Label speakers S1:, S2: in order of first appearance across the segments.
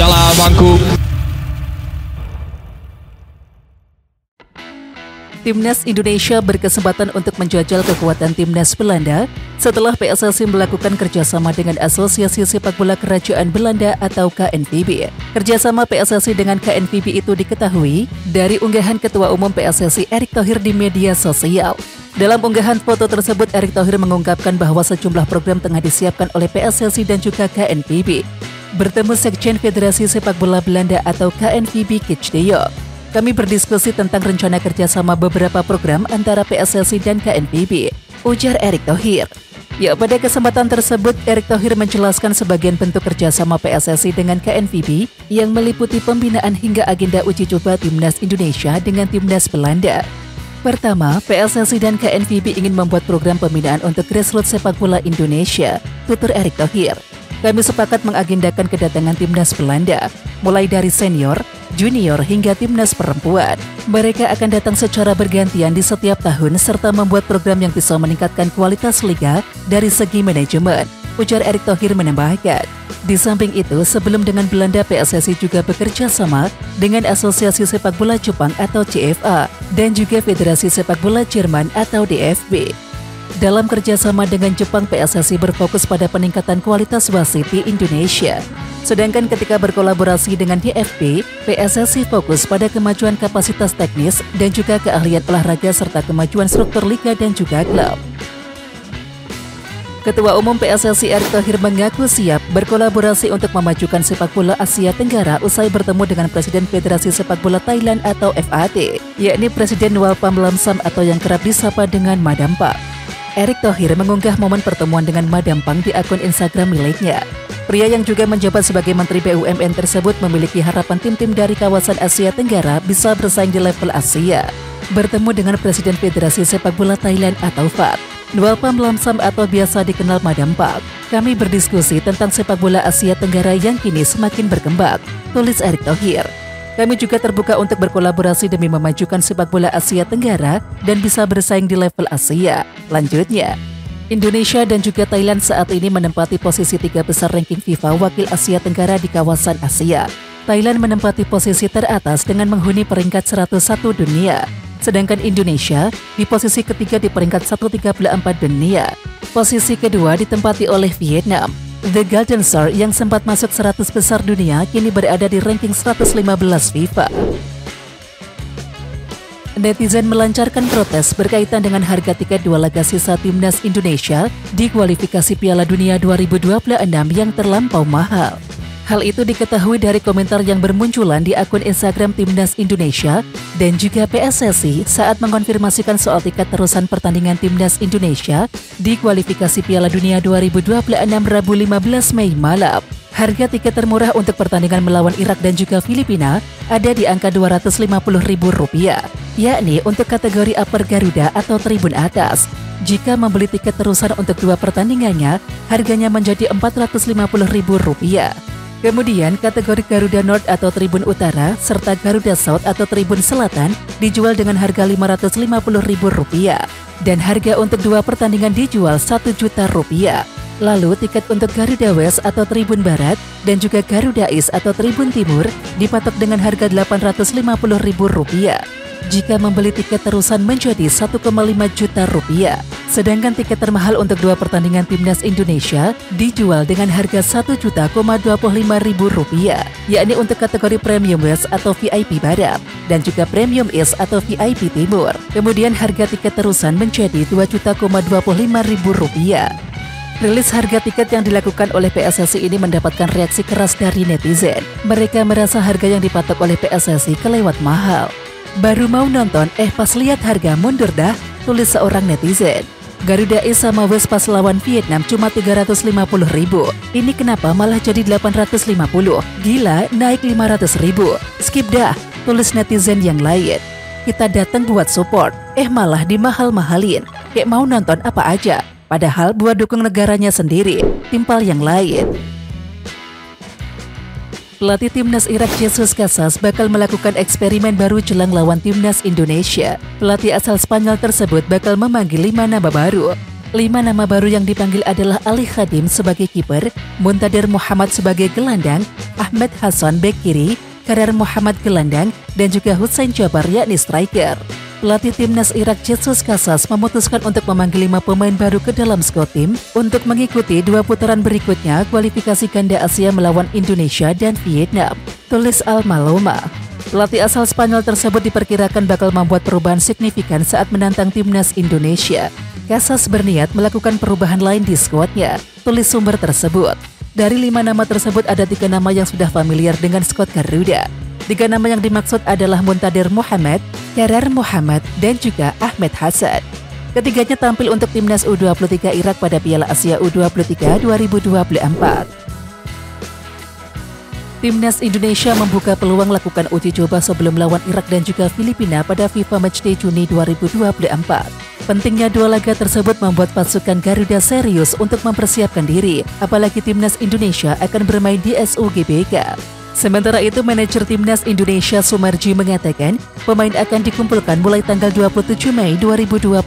S1: Jala bangku.
S2: Timnas Indonesia berkesempatan untuk menjajal kekuatan Timnas Belanda setelah PSSI melakukan kerjasama dengan Asosiasi Sepak Bola Kerajaan Belanda atau KNVB. Kerjasama PSSI dengan KNVB itu diketahui dari unggahan Ketua Umum PSSI Erick Thohir di media sosial. Dalam unggahan foto tersebut, Erick Thohir mengungkapkan bahwa sejumlah program tengah disiapkan oleh PSSI dan juga KNVB. Bertemu Sekjen Federasi Sepak Bola Belanda atau KNVB Kees de Jong. Kami berdiskusi tentang rencana kerjasama beberapa program antara PSSI dan KNVB, ujar Erick Thohir. Ya, pada kesempatan tersebut, Erick Thohir menjelaskan sebagian bentuk kerjasama PSSI dengan KNVB yang meliputi pembinaan hingga agenda uji coba Timnas Indonesia dengan Timnas Belanda. Pertama, PSSI dan KNVB ingin membuat program pembinaan untuk grassroots sepak bola Indonesia, tutur Erick Thohir. Kami sepakat mengagendakan kedatangan Timnas Belanda, mulai dari senior, junior hingga Timnas perempuan. Mereka akan datang secara bergantian di setiap tahun serta membuat program yang bisa meningkatkan kualitas liga dari segi manajemen, ujar Erick Thohir menambahkan. Di samping itu, sebelum dengan Belanda, PSSI juga bekerja sama dengan Asosiasi Sepak Bola Jepang atau CFA dan juga Federasi Sepak Bola Jerman atau DFB. Dalam kerjasama dengan Jepang, PSSI berfokus pada peningkatan kualitas wasit di Indonesia. Sedangkan ketika berkolaborasi dengan DFB, PSSI fokus pada kemajuan kapasitas teknis dan juga keahlian olahraga serta kemajuan struktur liga dan juga klub. Ketua Umum PSSI Erick Thohir mengaku siap berkolaborasi untuk memajukan sepak bola Asia Tenggara usai bertemu dengan Presiden Federasi Sepak Bola Thailand atau FAT, yakni Presiden Walpam Lamsam atau yang kerap disapa dengan Madam Pang. Erick Thohir mengunggah momen pertemuan dengan Madam Pang di akun Instagram miliknya. Pria yang juga menjabat sebagai Menteri BUMN tersebut memiliki harapan tim-tim dari kawasan Asia Tenggara bisa bersaing di level Asia. Bertemu dengan Presiden Federasi Sepak Bola Thailand atau FAT, Walpam Lamsam atau biasa dikenal Madam Pang. Kami berdiskusi tentang sepak bola Asia Tenggara yang kini semakin berkembang, tulis Erick Thohir. Kami juga terbuka untuk berkolaborasi demi memajukan sepak bola Asia Tenggara dan bisa bersaing di level Asia. Lanjutnya, Indonesia dan juga Thailand saat ini menempati posisi 3 besar ranking FIFA wakil Asia Tenggara di kawasan Asia. Thailand menempati posisi teratas dengan menghuni peringkat 101 dunia. Sedangkan Indonesia di posisi ketiga di peringkat 134 dunia. Posisi kedua ditempati oleh Vietnam. The Golden Star yang sempat masuk 100 besar dunia kini berada di ranking 115 FIFA. Netizen melancarkan protes berkaitan dengan harga tiket 2 laga sisa Timnas Indonesia di kualifikasi Piala Dunia 2026 yang terlampau mahal. Hal itu diketahui dari komentar yang bermunculan di akun Instagram Timnas Indonesia dan juga PSSI saat mengonfirmasikan soal tiket terusan pertandingan Timnas Indonesia di kualifikasi Piala Dunia 2026 Rabu 15 Mei malam. Harga tiket termurah untuk pertandingan melawan Irak dan juga Filipina ada di angka Rp250.000, yakni untuk kategori upper Garuda atau tribun atas. Jika membeli tiket terusan untuk 2 pertandingannya, harganya menjadi Rp450.000. Kemudian kategori Garuda North atau Tribun Utara serta Garuda South atau Tribun Selatan dijual dengan harga Rp550.000 dan harga untuk 2 pertandingan dijual Rp1 juta. Lalu tiket untuk Garuda West atau Tribun Barat dan juga Garuda East atau Tribun Timur dipatok dengan harga Rp850.000. Jika membeli tiket terusan menjadi Rp1,5 juta. Sedangkan tiket termahal untuk 2 pertandingan Timnas Indonesia dijual dengan harga Rp1.025.000, yakni untuk kategori Premium West atau VIP Barat dan juga Premium East atau VIP Timur. Kemudian harga tiket terusan menjadi Rp2.025.000. Rilis harga tiket yang dilakukan oleh PSSI ini mendapatkan reaksi keras dari netizen. Mereka merasa harga yang dipatok oleh PSSI kelewat mahal. Baru mau nonton, pas lihat harga mundur dah, tulis seorang netizen. Garuda East sama West pas lawan Vietnam cuma Rp350.000. Ini kenapa malah jadi Rp850? Gila, naik Rp500.000. Skip dah, tulis netizen yang lain. Kita datang buat support, malah dimahal-mahalin. Kayak mau nonton apa aja. Padahal buat dukung negaranya sendiri, timpal yang lain. Pelatih Timnas Irak Jesus Casas bakal melakukan eksperimen baru jelang lawan Timnas Indonesia. Pelatih asal Spanyol tersebut bakal memanggil 5 nama baru. 5 nama baru yang dipanggil adalah Ali Khadim sebagai kiper, Muntadir Muhammad sebagai gelandang, Ahmed Hassan bek kiri, Karar Muhammad gelandang, dan juga Hussein Jabar yakni striker. Pelatih timnas Irak Jesus Casas memutuskan untuk memanggil 5 pemain baru ke dalam skuad tim untuk mengikuti 2 putaran berikutnya kualifikasi ganda Asia melawan Indonesia dan Vietnam, tulis Al Maloma. Pelatih asal Spanyol tersebut diperkirakan bakal membuat perubahan signifikan saat menantang timnas Indonesia. Casas berniat melakukan perubahan lain di skuadnya, tulis sumber tersebut. Dari 5 nama tersebut ada 3 nama yang sudah familiar dengan skuad Garuda. 3 nama yang dimaksud adalah Muntadir Muhammad, Karar Muhammad, dan juga Ahmed Hassan. Ketiganya tampil untuk timnas U23 Irak pada Piala Asia U23 2024. Timnas Indonesia membuka peluang lakukan uji coba sebelum lawan Irak dan juga Filipina pada FIFA Matchday Juni 2024. Pentingnya 2 laga tersebut membuat pasukan Garuda serius untuk mempersiapkan diri, apalagi timnas Indonesia akan bermain di SUGBK. Sementara itu, manajer timnas Indonesia Sumarji mengatakan pemain akan dikumpulkan mulai tanggal 27 Mei 2024.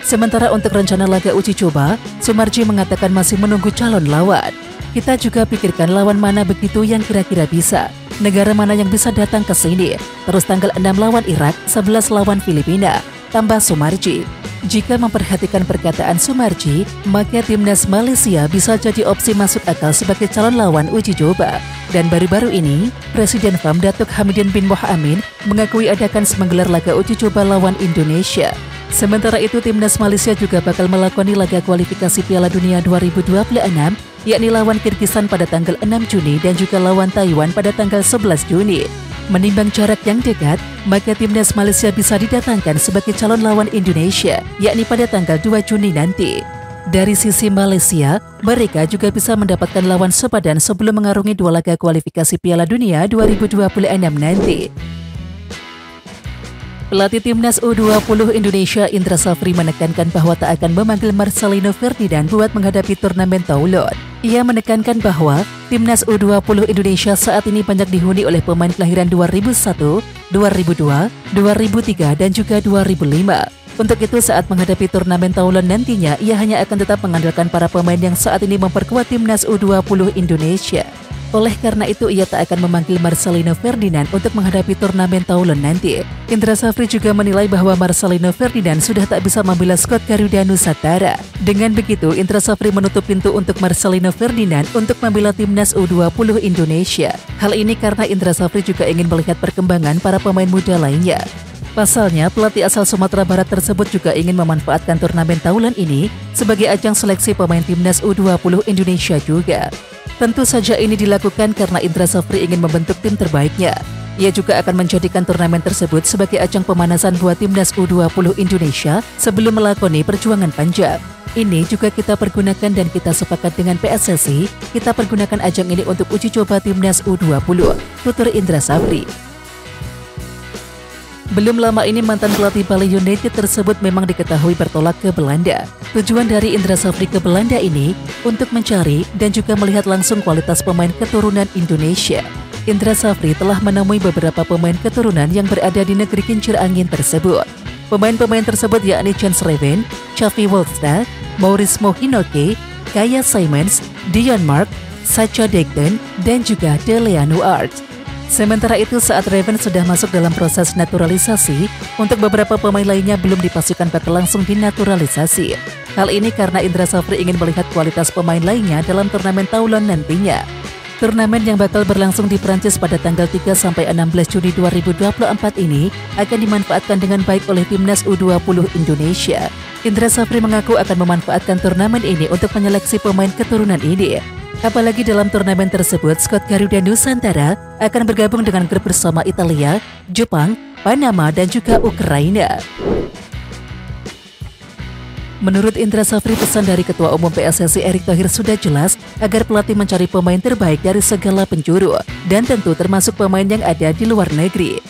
S2: Sementara untuk rencana laga uji coba, Sumarji mengatakan masih menunggu calon lawan. Kita juga pikirkan lawan mana begitu yang kira-kira bisa, negara mana yang bisa datang ke sini. Terus tanggal 6 lawan Irak, 11 lawan Filipina, tambah Sumarji. Jika memperhatikan perkataan Sumarji, maka timnas Malaysia bisa jadi opsi masuk akal sebagai calon lawan uji coba. Dan baru-baru ini, Presiden FAM Datuk Hamidin bin Mohamad mengakui akan menggelar laga uji coba lawan Indonesia. Sementara itu, timnas Malaysia juga bakal melakoni laga kualifikasi Piala Dunia 2026, yakni lawan Kirgistan pada tanggal 6 Juni dan juga lawan Taiwan pada tanggal 11 Juni. Menimbang jarak yang dekat, maka timnas Malaysia bisa didatangkan sebagai calon lawan Indonesia, yakni pada tanggal 2 Juni nanti. Dari sisi Malaysia, mereka juga bisa mendapatkan lawan sepadan sebelum mengarungi 2 laga kualifikasi Piala Dunia 2026 nanti. Pelatih timnas U20 Indonesia Indra Safri menekankan bahwa tak akan memanggil Marcelino Ferdinand buat menghadapi turnamen Toulon. Ia menekankan bahwa timnas U20 Indonesia saat ini banyak dihuni oleh pemain kelahiran 2001, 2002, 2003, dan juga 2005. Untuk itu, saat menghadapi turnamen Toulon nantinya, ia hanya akan tetap mengandalkan para pemain yang saat ini memperkuat timnas U20 Indonesia. Oleh karena itu, ia tak akan memanggil Marcelino Ferdinand untuk menghadapi turnamen Toulon nanti. Indra Safri juga menilai bahwa Marcelino Ferdinand sudah tak bisa membela skuad Garuda Nusantara. Dengan begitu, Indra Safri menutup pintu untuk Marcelino Ferdinand untuk membela timnas U20 Indonesia. Hal ini karena Indra Safri juga ingin melihat perkembangan para pemain muda lainnya. Pasalnya, pelatih asal Sumatera Barat tersebut juga ingin memanfaatkan turnamen Toulon ini sebagai ajang seleksi pemain timnas U20 Indonesia juga. Tentu saja ini dilakukan karena Indra Safri ingin membentuk tim terbaiknya. Ia juga akan menjadikan turnamen tersebut sebagai ajang pemanasan buat timnas U20 Indonesia sebelum melakoni perjuangan panjang. Ini juga kita pergunakan dan kita sepakat dengan PSSI, kita pergunakan ajang ini untuk uji coba timnas U20, tutur Indra Safri. Belum lama ini mantan pelatih Bali United tersebut memang diketahui bertolak ke Belanda. Tujuan dari Indra Safri ke Belanda ini untuk mencari dan juga melihat langsung kualitas pemain keturunan Indonesia. Indra Safri telah menemui beberapa pemain keturunan yang berada di negeri kincir angin tersebut. Pemain-pemain tersebut yakni Chance Reven, Xavi Wolfsta, Maurice Mohinoke, Kaya Simons, Dion Mark, Sacha Degden, dan juga Deleanu Art. Sementara itu, saat Reven sudah masuk dalam proses naturalisasi, untuk beberapa pemain lainnya belum dipastikan bakal langsung dinaturalisasi. Hal ini karena Indra Safri ingin melihat kualitas pemain lainnya dalam turnamen Toulon nantinya. Turnamen yang bakal berlangsung di Prancis pada tanggal 3-16 Juni 2024 ini akan dimanfaatkan dengan baik oleh timnas U20 Indonesia. Indra Safri mengaku akan memanfaatkan turnamen ini untuk menyeleksi pemain keturunan ini. Apalagi dalam turnamen tersebut, skuad Garuda Nusantara akan bergabung dengan grup bersama Italia, Jepang, Panama, dan juga Ukraina. Menurut Indra Safri, pesan dari Ketua Umum PSSI Erick Thohir sudah jelas agar pelatih mencari pemain terbaik dari segala penjuru, dan tentu termasuk pemain yang ada di luar negeri.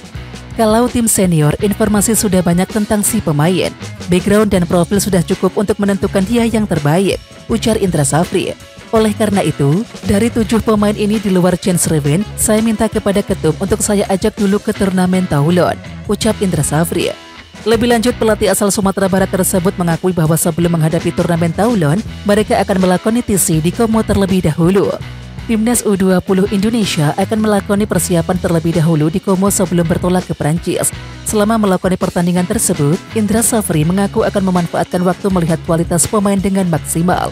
S2: Kalau tim senior, informasi sudah banyak tentang si pemain. Background dan profil sudah cukup untuk menentukan dia yang terbaik, ujar Indra Safri. Oleh karena itu, dari 7 pemain ini di luar Chance Reven, saya minta kepada ketum untuk saya ajak dulu ke turnamen Toulon, ucap Indra Safri. Lebih lanjut, pelatih asal Sumatera Barat tersebut mengakui bahwa sebelum menghadapi turnamen Toulon, mereka akan melakoni TC di Como terlebih dahulu. Timnas U20 Indonesia akan melakoni persiapan terlebih dahulu di Como sebelum bertolak ke Prancis. Selama melakoni pertandingan tersebut, Indra Safri mengaku akan memanfaatkan waktu melihat kualitas pemain dengan maksimal.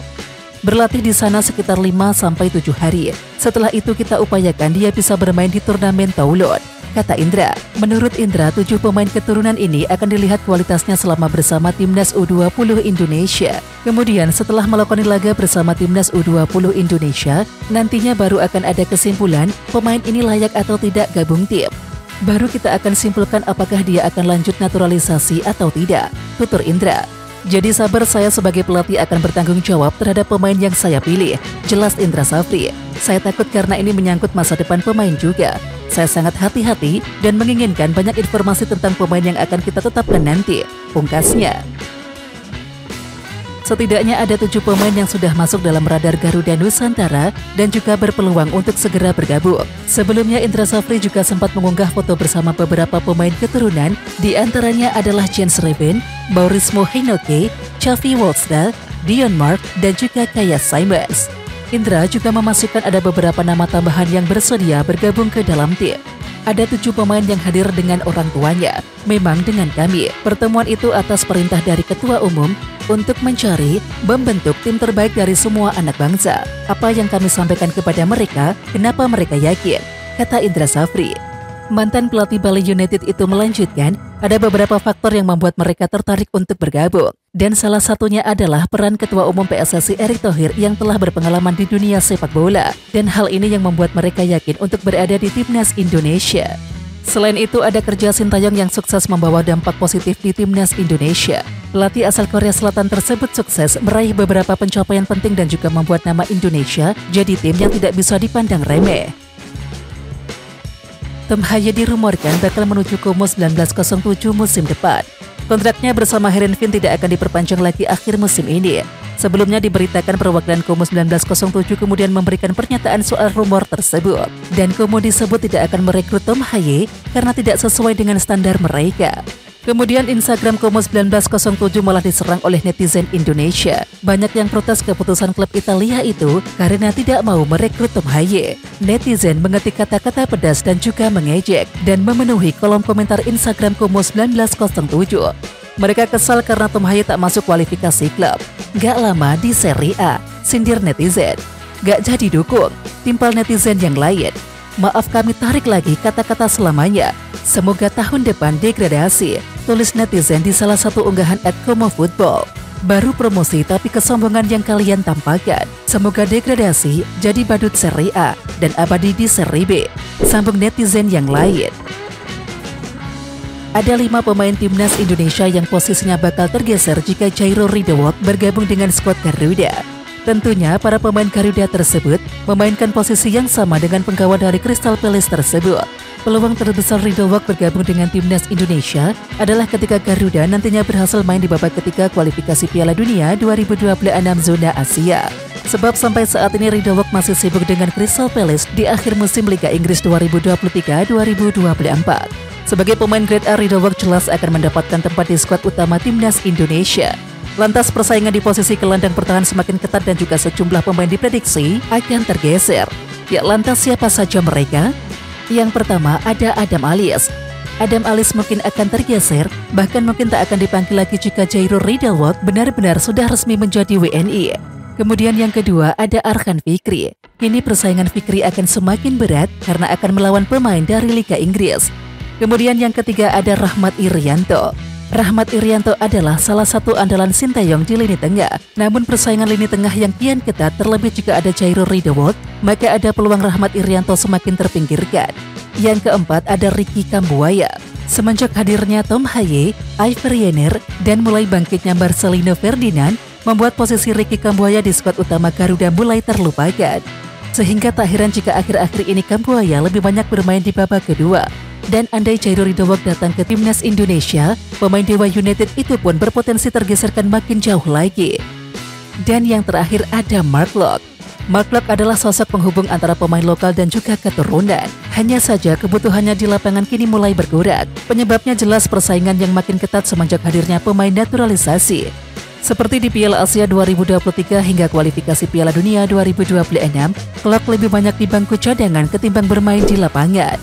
S2: Berlatih di sana sekitar 5-7 hari. Setelah itu kita upayakan dia bisa bermain di turnamen Toulon, kata Indra. Menurut Indra, 7 pemain keturunan ini akan dilihat kualitasnya selama bersama Timnas U20 Indonesia. Kemudian setelah melakoni laga bersama Timnas U20 Indonesia, nantinya baru akan ada kesimpulan pemain ini layak atau tidak gabung tim. Baru kita akan simpulkan apakah dia akan lanjut naturalisasi atau tidak, tutur Indra. Jadi sabar, saya sebagai pelatih akan bertanggung jawab terhadap pemain yang saya pilih, jelas Indra Safri. Saya takut karena ini menyangkut masa depan pemain juga. Saya sangat hati-hati dan menginginkan banyak informasi tentang pemain yang akan kita tetapkan nanti, pungkasnya. Setidaknya ada 7 pemain yang sudah masuk dalam radar Garuda Nusantara dan juga berpeluang untuk segera bergabung. Sebelumnya Indra Safri juga sempat mengunggah foto bersama beberapa pemain keturunan, di antaranya adalah Jens Reben, Maurismo Heinoke, Xavi Wolfsda, Dion Mark, dan juga Kaya Simons. Indra juga memasukkan ada beberapa nama tambahan yang bersedia bergabung ke dalam tim. Ada 7 pemain yang hadir dengan orang tuanya, memang dengan kami. Pertemuan itu atas perintah dari Ketua Umum untuk mencari, membentuk tim terbaik dari semua anak bangsa. Apa yang kami sampaikan kepada mereka, kenapa mereka yakin, kata Indra Safri. Mantan pelatih Bali United itu melanjutkan, ada beberapa faktor yang membuat mereka tertarik untuk bergabung. Dan salah satunya adalah peran Ketua Umum PSSI Erick Thohir yang telah berpengalaman di dunia sepak bola. Dan hal ini yang membuat mereka yakin untuk berada di Timnas Indonesia. Selain itu, ada kerja Sintayong yang sukses membawa dampak positif di Timnas Indonesia. Pelatih asal Korea Selatan tersebut sukses meraih beberapa pencapaian penting dan juga membuat nama Indonesia jadi tim yang tidak bisa dipandang remeh. Tom Haye dirumorkan bakal menuju Como 1907 musim depan. Kontraknya bersama Heerenveen tidak akan diperpanjang lagi akhir musim ini. Sebelumnya diberitakan perwakilan Como 1907 kemudian memberikan pernyataan soal rumor tersebut. Dan Como disebut tidak akan merekrut Tom Haye karena tidak sesuai dengan standar mereka. Kemudian Instagram Como 1907 malah diserang oleh netizen Indonesia. Banyak yang protes keputusan klub Italia itu karena tidak mau merekrut Tom Haye. Netizen mengetik kata-kata pedas dan juga mengejek dan memenuhi kolom komentar Instagram Como 1907. Mereka kesal karena Tom Haye tak masuk kualifikasi klub. Gak lama di Serie A, sindir netizen. Gak jadi dukung, timpal netizen yang lain. Maaf kami tarik lagi kata-kata selamanya. Semoga tahun depan degradasi, tulis netizen di salah satu unggahan @ComoFootball. Baru promosi tapi kesombongan yang kalian tampakkan. Semoga degradasi jadi badut Serie A dan abadi di Serie B, sambung netizen yang lain. Ada 5 pemain Timnas Indonesia yang posisinya bakal tergeser jika Jairo Ridowok bergabung dengan skuad Garuda. Tentunya para pemain Garuda tersebut memainkan posisi yang sama dengan penggawa dari Crystal Palace tersebut. Peluang terbesar Ridowok bergabung dengan Timnas Indonesia adalah ketika Garuda nantinya berhasil main di babak ketiga kualifikasi Piala Dunia 2026 zona Asia. Sebab sampai saat ini Ridowok masih sibuk dengan Crystal Palace di akhir musim Liga Inggris 2023-2024. Sebagai pemain grade A, Ridowok jelas akan mendapatkan tempat di skuad utama Timnas Indonesia. Lantas persaingan di posisi gelandang bertahan semakin ketat dan juga sejumlah pemain diprediksi akan tergeser. Ya, lantas siapa saja mereka? Yang pertama ada Adam Ales. Adam Ales mungkin akan tergeser, bahkan mungkin tak akan dipanggil lagi jika Jairo Ridowok benar-benar sudah resmi menjadi WNI. Kemudian yang kedua ada Arhan Fikri. Kini persaingan Fikri akan semakin berat karena akan melawan pemain dari Liga Inggris. Kemudian yang ketiga ada Rahmat Irianto. Rahmat Irianto adalah salah satu andalan Sintayong di lini tengah. Namun persaingan lini tengah yang kian ketat, terlebih jika ada Jairo Ridowok, maka ada peluang Rahmat Irianto semakin terpinggirkan. Yang keempat ada Ricky Kambuaya. Semenjak hadirnya Tom Haye, Iver Jenner, dan mulai bangkitnya Marcelino Ferdinand, membuat posisi Ricky Kambuaya di skuad utama Garuda mulai terlupakan. Sehingga tak heran jika akhir-akhir ini Kambuaya lebih banyak bermain di babak kedua. Dan andai Jairo Ridowok datang ke Timnas Indonesia, pemain Dewa United itu pun berpotensi tergeserkan makin jauh lagi. Dan yang terakhir ada Mark Locke. Mark Klok adalah sosok penghubung antara pemain lokal dan juga keturunan. Hanya saja kebutuhannya di lapangan kini mulai berkurang. Penyebabnya jelas persaingan yang makin ketat semenjak hadirnya pemain naturalisasi. Seperti di Piala Asia 2023 hingga kualifikasi Piala Dunia 2026, Klok lebih banyak di bangku cadangan ketimbang bermain di lapangan.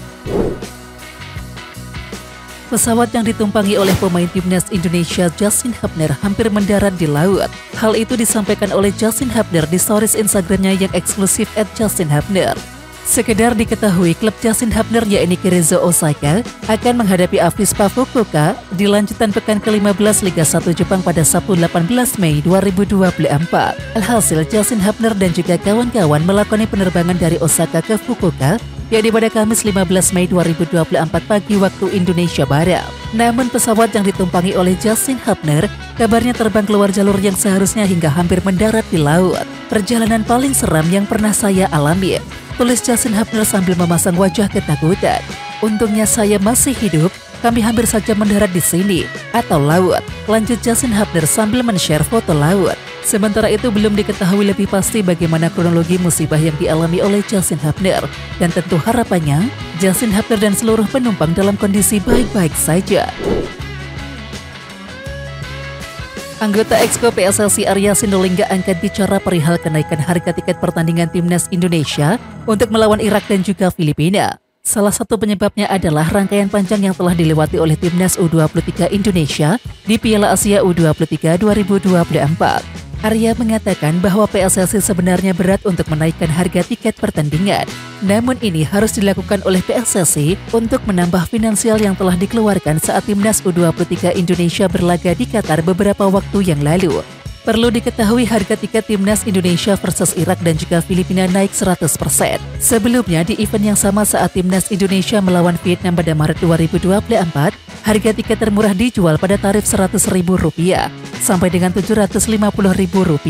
S2: Pesawat yang ditumpangi oleh pemain timnas Indonesia Justin Hubner hampir mendarat di laut. Hal itu disampaikan oleh Justin Hubner di stories Instagramnya yang eksklusif @JustinHubner. Sekedar diketahui, klub Justin Hubner yakni Cerezo Osaka akan menghadapi Avispa Fukuoka di lanjutan pekan ke-15 Liga 1 Jepang pada Sabtu 18 Mei 2024. Alhasil, Justin Hubner dan juga kawan-kawan melakoni penerbangan dari Osaka ke Fukuoka yakni pada Kamis 15 Mei 2024 pagi waktu Indonesia Barat. Namun pesawat yang ditumpangi oleh Justin Hubner kabarnya terbang keluar jalur yang seharusnya hingga hampir mendarat di laut. Perjalanan paling seram yang pernah saya alami, tulis Justin Hubner sambil memasang wajah ketakutan. Untungnya saya masih hidup, kami hampir saja mendarat di sini atau laut. Lanjut Justin Hubner sambil men-share foto laut. Sementara itu belum diketahui lebih pasti bagaimana kronologi musibah yang dialami oleh Justin Hubner. Dan tentu harapannya, Justin Hubner dan seluruh penumpang dalam kondisi baik-baik saja. Anggota Exco PSSI Arya Sinulinga angkat bicara perihal kenaikan harga tiket pertandingan timnas Indonesia untuk melawan Irak dan juga Filipina. Salah satu penyebabnya adalah rangkaian panjang yang telah dilewati oleh timnas U23 Indonesia di Piala Asia U23 2024. Arya mengatakan bahwa PSSI sebenarnya berat untuk menaikkan harga tiket pertandingan. Namun ini harus dilakukan oleh PSSI untuk menambah finansial yang telah dikeluarkan saat timnas U23 Indonesia berlaga di Qatar beberapa waktu yang lalu. Perlu diketahui harga tiket timnas Indonesia versus Irak dan juga Filipina naik 100%. Sebelumnya di event yang sama saat timnas Indonesia melawan Vietnam pada Maret 2024, harga tiket termurah dijual pada tarif Rp100.000 sampai dengan Rp750.000.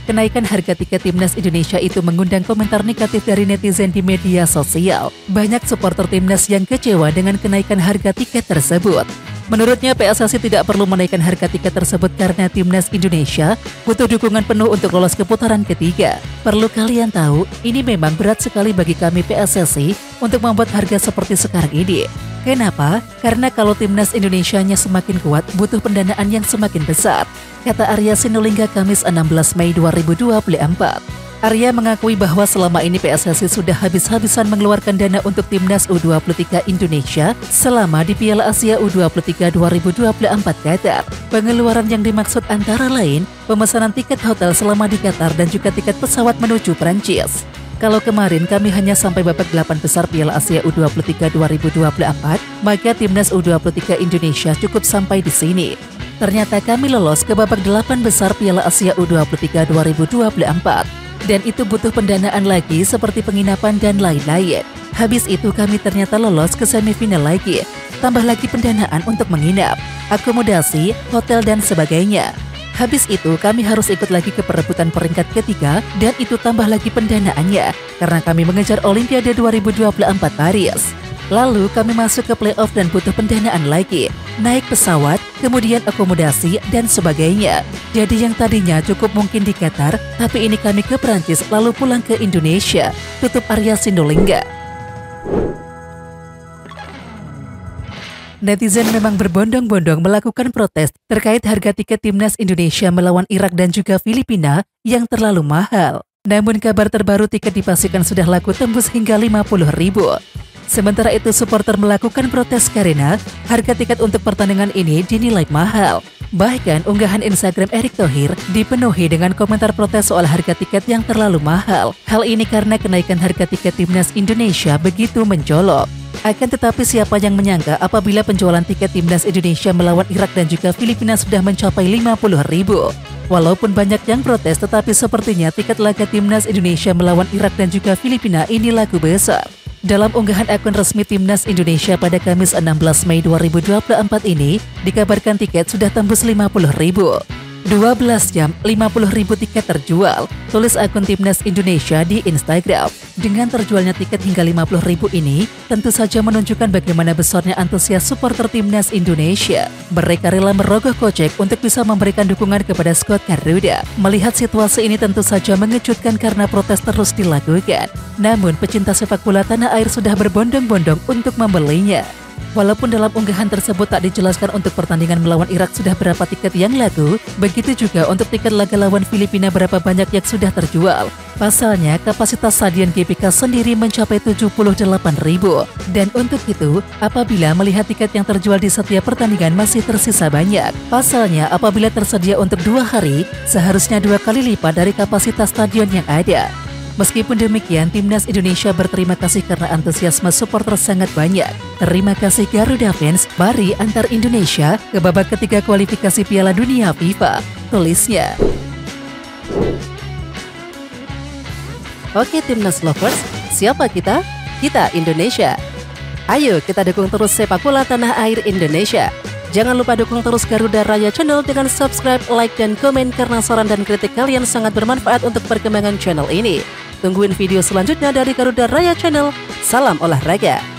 S2: Kenaikan harga tiket timnas Indonesia itu mengundang komentar negatif dari netizen di media sosial. Banyak supporter timnas yang kecewa dengan kenaikan harga tiket tersebut. Menurutnya PSSI tidak perlu menaikkan harga tiket tersebut karena timnas Indonesia butuh dukungan penuh untuk lolos ke putaran ketiga. Perlu kalian tahu, ini memang berat sekali bagi kami PSSI untuk membuat harga seperti sekarang ini. Kenapa? Karena kalau timnas Indonesianya semakin kuat, butuh pendanaan yang semakin besar, kata Arya Sinulinga Kamis 16 Mei 2024. Arya mengakui bahwa selama ini PSSI sudah habis-habisan mengeluarkan dana untuk timnas U23 Indonesia selama di Piala Asia U23 2024 Qatar. Pengeluaran yang dimaksud antara lain pemesanan tiket hotel selama di Qatar dan juga tiket pesawat menuju Prancis. Kalau kemarin kami hanya sampai babak 8 besar Piala Asia U23 2024, maka timnas U23 Indonesia cukup sampai di sini. Ternyata kami lolos ke babak 8 besar Piala Asia U23 2024. Dan itu butuh pendanaan lagi seperti penginapan dan lain-lain. Habis itu kami ternyata lolos ke semifinal lagi. Tambah lagi pendanaan untuk menginap, akomodasi, hotel dan sebagainya. Habis itu kami harus ikut lagi ke perebutan peringkat ketiga dan itu tambah lagi pendanaannya karena kami mengejar Olimpiade 2024 Paris. Lalu kami masuk ke playoff dan butuh pendanaan lagi, naik pesawat, kemudian akomodasi dan sebagainya. Jadi yang tadinya cukup mungkin di Qatar, tapi ini kami ke Prancis lalu pulang ke Indonesia, tutup Arya Sinulinga. Netizen memang berbondong-bondong melakukan protes terkait harga tiket timnas Indonesia melawan Irak dan juga Filipina yang terlalu mahal. Namun kabar terbaru tiket dipastikan sudah laku tembus hingga Rp50.000. Sementara itu supporter melakukan protes karena harga tiket untuk pertandingan ini dinilai mahal. Bahkan unggahan Instagram Erick Thohir dipenuhi dengan komentar protes soal harga tiket yang terlalu mahal. Hal ini karena kenaikan harga tiket timnas Indonesia begitu mencolok. Akan tetapi siapa yang menyangka apabila penjualan tiket timnas Indonesia melawan Irak dan juga Filipina sudah mencapai Rp50.000. Walaupun banyak yang protes tetapi sepertinya tiket laga timnas Indonesia melawan Irak dan juga Filipina ini laku besar. Dalam unggahan akun resmi Timnas Indonesia pada Kamis 16 Mei 2024 ini, dikabarkan tiket sudah tembus Rp50.000. 12 jam 50.000 tiket terjual, tulis akun Timnas Indonesia di Instagram. Dengan terjualnya tiket hingga 50.000 ini, tentu saja menunjukkan bagaimana besarnya antusias supporter Timnas Indonesia. Mereka rela merogoh kocek untuk bisa memberikan dukungan kepada skuad Garuda. Melihat situasi ini tentu saja mengejutkan karena protes terus dilakukan. Namun pecinta sepak bola tanah air sudah berbondong-bondong untuk membelinya. Walaupun dalam unggahan tersebut tak dijelaskan untuk pertandingan melawan Irak sudah berapa tiket yang laku, begitu juga untuk tiket laga lawan Filipina berapa banyak yang sudah terjual. Pasalnya, kapasitas stadion GBK sendiri mencapai 78.000. Dan untuk itu, apabila melihat tiket yang terjual di setiap pertandingan masih tersisa banyak. Pasalnya, apabila tersedia untuk 2 hari, seharusnya 2 kali lipat dari kapasitas stadion yang ada. Meskipun demikian, Timnas Indonesia berterima kasih karena antusiasme supporter sangat banyak. Terima kasih Garuda Fans, mari antar Indonesia ke babak ketiga kualifikasi Piala Dunia FIFA, tulisnya. Oke Timnas Lovers, siapa kita? Kita Indonesia. Ayo kita dukung terus sepak bola tanah air Indonesia. Jangan lupa dukung terus Garuda Raya Channel dengan subscribe, like, dan komen karena saran dan kritik kalian sangat bermanfaat untuk perkembangan channel ini. Tungguin video selanjutnya dari Garuda Raya Channel. Salam olahraga.